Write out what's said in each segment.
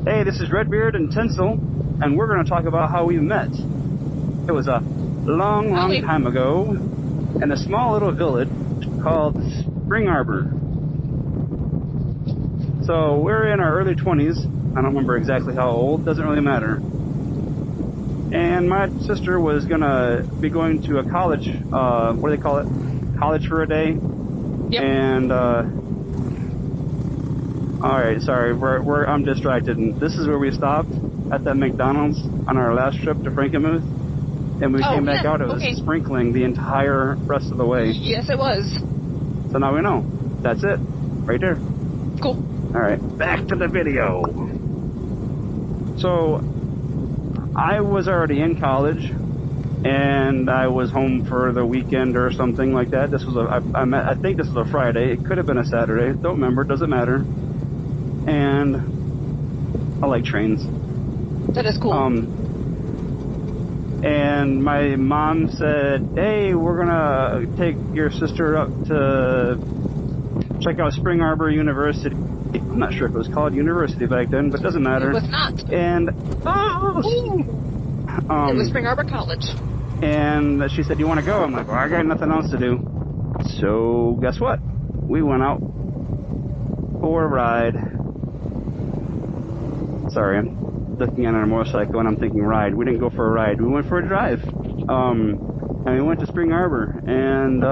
Hey, this is Redbeard and Tinsel, and we're going to talk about how we met. It was a long time ago in a small little village called Spring Arbor. So we're in our early 20s. I don't remember exactly how old, doesn't really matter. And my sister was going to be going to a college, what do they call it? College for a day. Yep. And, alright, sorry, I'm distracted. And this is where we stopped, at that McDonald's on our last trip to Frankenmuth. And when we came back out, it was sprinkling the entire rest of the way. Yes, it was. So now we know. That's it. Right there. Cool. Alright, back to the video. So, I was already in college, and I was home for the weekend or something like that. This was I think this was a Friday. It could have been a Saturday. Don't remember. Doesn't matter. And I like trains. That is cool. And my mom said, hey, we're going to take your sister up to check out Spring Arbor University. I'm not sure if it was called university back then, but it doesn't matter. It was not. And, it was Spring Arbor College. And she said, you want to go? I'm like, well, I got nothing else to do. So, guess what? We went out for a ride. Sorry, I'm looking at a motorcycle and I'm thinking ride. We didn't go for a ride. We went for a drive. And we went to Spring Arbor. And,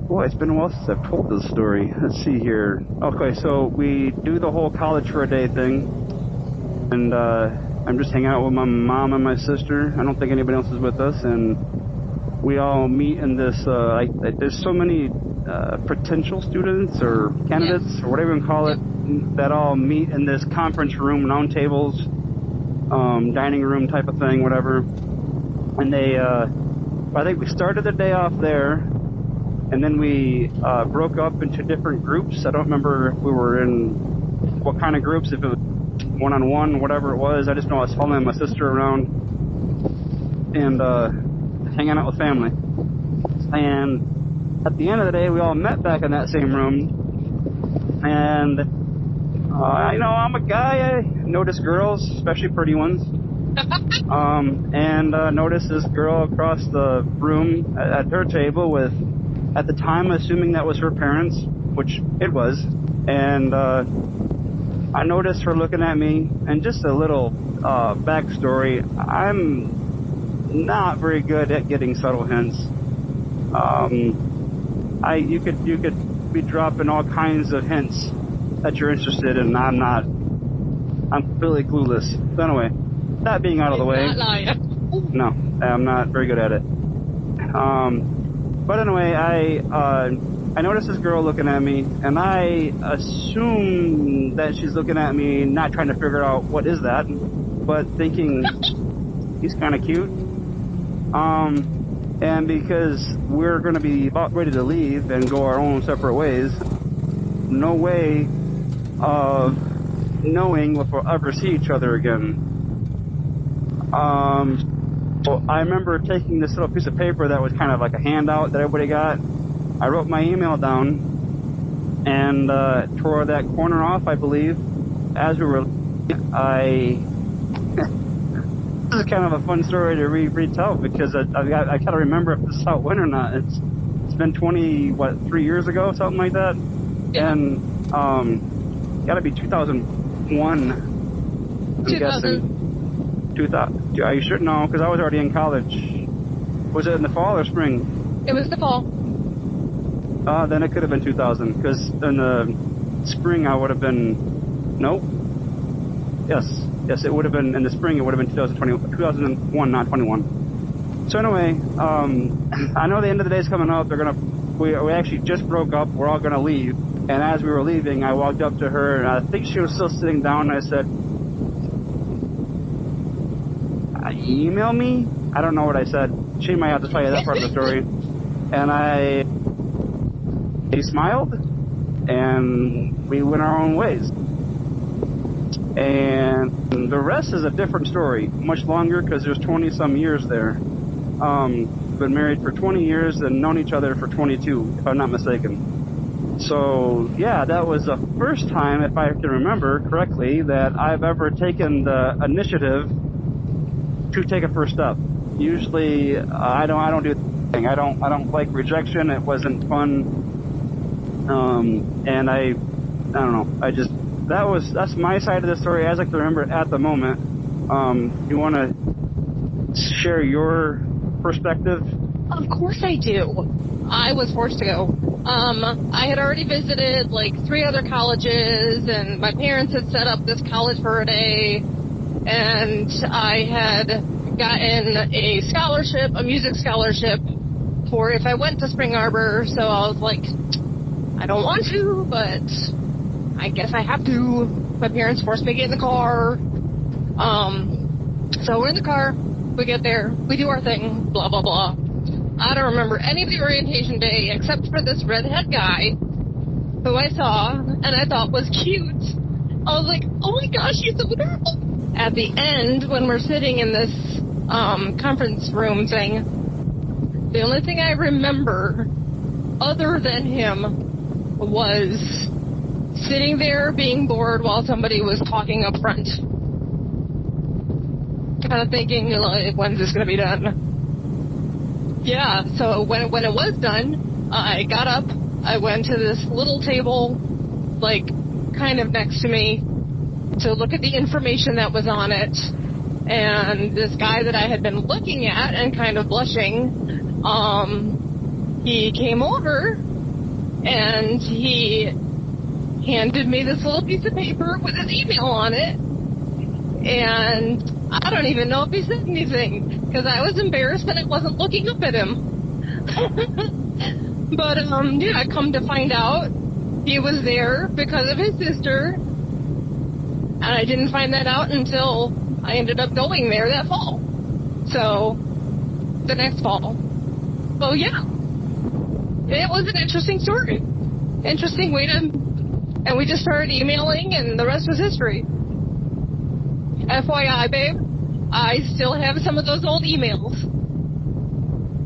boy, it's been a while since I've told this story. Let's see here. Okay, so we do the whole college for a day thing. And, I'm just hanging out with my mom and my sister. I don't think anybody else is with us. And we all meet in this, there's so many potential students or candidates or whatever you can call it that all meet in this conference room, round tables, dining room type of thing, whatever. And they, I think we started the day off there, and then we broke up into different groups. I don't remember if we were in what kind of groups, if it was one-on-one, whatever it was. I just know I was following my sister around and hanging out with family. And at the end of the day, we all met back in that same room. And, I'm a guy. I notice girls, especially pretty ones. And noticed this girl across the room at her table with, at the time, assuming that was her parents, which it was. And I noticed her looking at me, and just a little backstory. I'm not very good at getting subtle hints. You could be dropping all kinds of hints that you're interested in, and I'm completely clueless. So anyway, that being out of the way. No, I'm not very good at it. But anyway, I noticed this girl looking at me, and I assume that she's looking at me, not trying to figure out what is that, but thinking he's kind of cute. And because we're going to be about ready to leave and go our own separate ways, no way of knowing if we'll ever see each other again. So I remember taking this little piece of paper that was kind of like a handout that everybody got. I wrote my email down and tore that corner off, I believe. As we were, this is kind of a fun story to retell because I kind of remember if this is how it went or not. It's been 3 years ago, something like that. Yeah. And got to be 2001. I'm guessing. 2000. Are you sure? No, because I was already in college. Was it in the fall or spring? It was the fall. Then it could have been 2000, because in the spring I would have been, nope. Yes, it would have been, in the spring it would have been 2001, not 21. So anyway, I know the end of the day is coming up. We actually just broke up. We're all gonna leave. And as we were leaving, I walked up to her, and I think she was still sitting down, and I said, email me? I don't know what I said. She might have to tell you that part of the story. And he smiled, and we went our own ways. And the rest is a different story, much longer, because there's 20-some years there. Been married for 20 years and known each other for 22, if I'm not mistaken. So, yeah, that was the first time, if I can remember correctly, that I've ever taken the initiative to take a first step. Usually, I don't do anything. I don't like rejection. It wasn't fun. And I don't know. That's my side of the story as I can remember it at the moment. You want to share your perspective? Of course I do. I was forced to go. I had already visited like 3 other colleges, and my parents had set up this college for a day, and I had gotten a scholarship, a music scholarship, for if I went to Spring Arbor, so I was like, I don't want to, but I guess I have to. My parents forced me to get in the car. So we're in the car, we get there, we do our thing, blah, blah, blah. I don't remember any of the orientation day except for this redhead guy who I saw and I thought was cute. I was like, oh my gosh, he's so adorable. At the end, when we're sitting in this conference room thing, the only thing I remember other than him was sitting there being bored while somebody was talking up front. Kind of thinking, like, when's this going to be done? Yeah, so when it was done, I got up, I went to this little table, like, kind of next to me, to look at the information that was on it, and this guy that I had been looking at and kind of blushing, he came over, and he handed me this little piece of paper with his email on it, and I don't even know if he said anything, because I was embarrassed and I wasn't looking up at him. But, yeah, I come to find out he was there because of his sister, and I didn't find that out until I ended up going there that fall. So, the next fall. So, yeah. It was an interesting story. Interesting way to... And we just started emailing, and the rest was history. FYI, babe, I still have some of those old emails.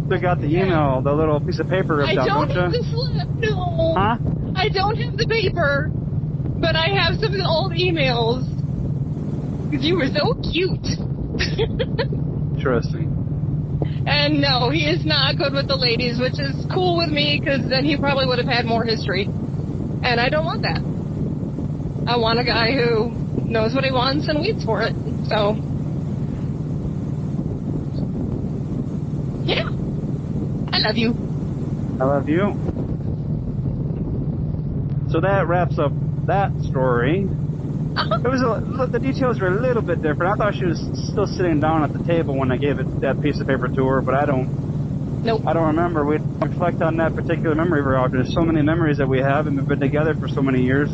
Still got the email, the little piece of paper ripped out, don't you? I don't have the slip, no. Huh? I don't have the paper, but I have some of the old emails. Because you were so cute. Interesting. And no, he is not good with the ladies, which is cool with me, because then he probably would have had more history. And I don't want that. I want a guy who knows what he wants and waits for it. So, yeah. I love you. I love you. So that wraps up that story. It was the details were a little bit different. I thought she was still sitting down at the table when I gave that piece of paper to her, but I don't remember. We reflect on that particular memory very often. There's so many memories that we have, and we've been together for so many years.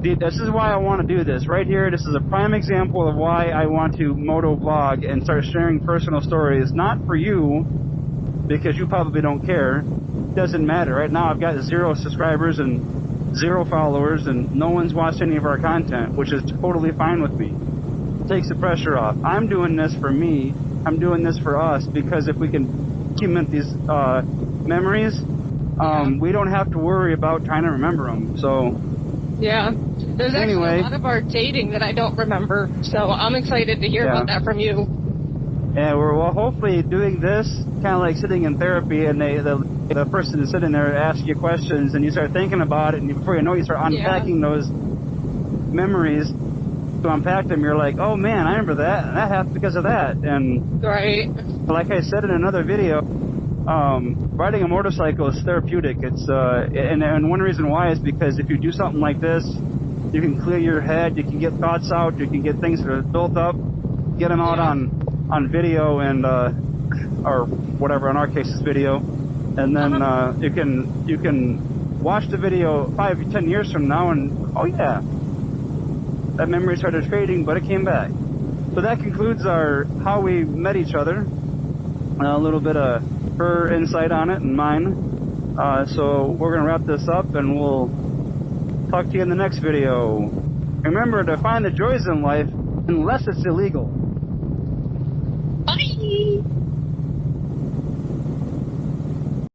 This is why I want to do this. Right here, this is a prime example of why I want to moto vlog and start sharing personal stories. Not for you, because you probably don't care. It doesn't matter. Right now, I've got 0 subscribers and 0 followers, and no one's watched any of our content, which is totally fine with me. It takes the pressure off. I'm doing this for me. I'm doing this for us, because if we can document these memories, we don't have to worry about trying to remember them. So, yeah. There's actually a lot of our dating that I don't remember, so I'm excited to hear about that from you. And we're hopefully doing this kind of like sitting in therapy, and the person is sitting there asking you questions, and you start thinking about it, and before you know it, you start unpacking those memories. To unpack them, you're like, oh man, I remember that, and that happened because of that. And right. Like I said in another video, riding a motorcycle is therapeutic. It's and one reason why is because if you do something like this, you can clear your head, you can get thoughts out, you can get things that are built up, get them out on video and or whatever. In our case, it's video, and then you can watch the video 5-10 years from now, and oh yeah, that memory started fading, but it came back. So that concludes our how we met each other. A little bit of her insight on it and mine. So we're going to wrap this up, and we'll talk to you in the next video. Remember to find the joys in life unless it's illegal.